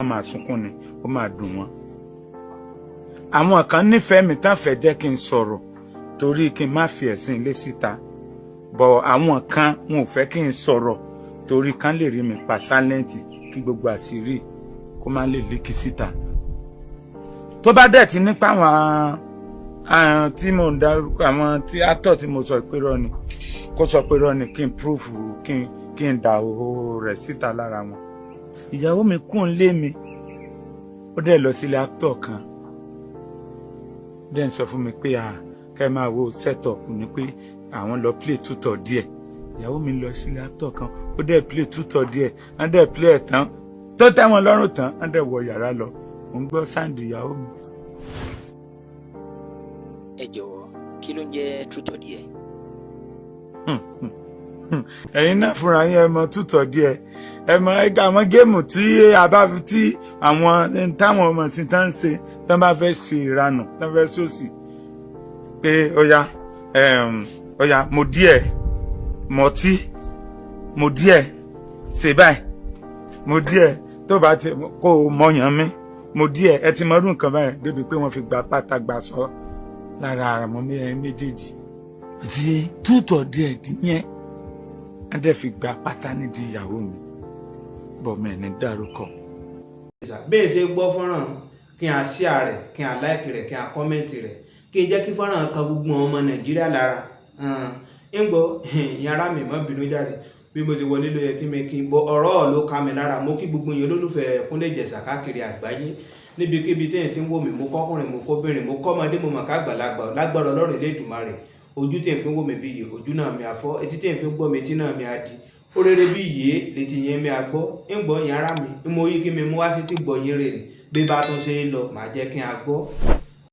máa sunkún ni ó máa dùn wọ́n. Àwọn kan nífẹ̀ẹ́ mi tán fẹ́ jẹ́ kí n sọ̀rọ̀ torí kí n má fi ẹ̀sìn ilé síta, bọ̀ àwọn kan wọn ò fẹ́ kí n sọ̀rọ̀ torí kan lè rí mi pa sálẹ́ǹtì kí gbogbo àṣírí kó má lè líkì síta. Tó bá dẹ̀ ti nípa àwọn tí mo ń dárúkọ, àwọn tí actor tí mo sọ pé rọ́ ni, kó sọ pé rọ́ ni kí n proof kí n dà òhò rẹ̀ síta lára wọn. Ìyàwó mi kún lé mi, ó dẹ̀ lọ sílé actor kan, dẹ̀ ń sọ fún mi pé kẹ́ máa wo setup ni pé àwọn lọ play tútọ̀ díẹ̀. Ìyàwó mi lọ sílé actor kan, ó dẹ̀ play tútọ̀ díẹ̀, wọ́n dẹ̀ play ẹ̀ tán tó tẹ́ wọn lọ́rùn tán, wọ́n dẹ̀ wọ yàrá lọ. Mo ń gbọ́ sáǹdì ìyàwó mi. Ẹ jọ̀wọ́, kí ló ń jẹ́ tútọ̀ díẹ̀? Ẹ̀yin náà fúnra yín ẹ mọ̀ tútọ̀ díẹ̀, ẹ mọ̀ àwọn géèmù tí àwọn táwọn ọmọ sí tán ń ṣe tán bá fẹ́ ṣe ìranù tán fẹ́ sòsì pé ó yá mo díẹ̀ mọtí, mo díẹ̀ ṣe báyìí, mo díẹ̀ tó bá ti kó o mọyàn mi, mo díẹ̀ ẹ ti mọ ọdún kan báyìí débi pé wọ́n fi gba pátá gbà sọ lára àwọn méjèèjì. Ti tútọ̀ díẹ̀ díẹ̀ wọ́n dẹ̀ fi gba pátá nídìí ìyàwó mi, bọ̀ mi ní dárúkọ. Bẹ́ẹ̀ ṣe gbọ́ fọ́nrán kí a share rẹ̀, kí a like rẹ̀, kí a comment rẹ̀, kí n jẹ́ kí fọ́nrán kan gbogbo ọmọ Nàìjíríà lára. ń gbọ́ ìyára mi má bínú jáde bí mo ṣe wọlé ló yẹ kí mi kí n bọ ọ̀rọ̀ ló ká mi lára. Mo kí gbogbo yín olólùfẹ́ Kúnlé Ìjẹ̀ṣà káàkiri àgbáyé níbikíbi téèyàn ti ń wò mí, mo kọ́kùnrin mo kóbìnrin, mo kọ́mọdé mo mọ̀ kágbàlagbà lágbára Ọlọ́run Elédùmarè. Ojú tí n fi ń wò mí bí iye ojú náà mi àfọ́, etí tí n fi ń gbọ́ mi etí náà mi á di, ó rere bí iye létí yẹn mi àgbọ́. ń gbọ́ ìyára mi mo yí kí mi mú wá sí ti gbọ́ yín rè ni bí bá tún ṣe ń lọ màá jẹ́ kí n àgbọ́.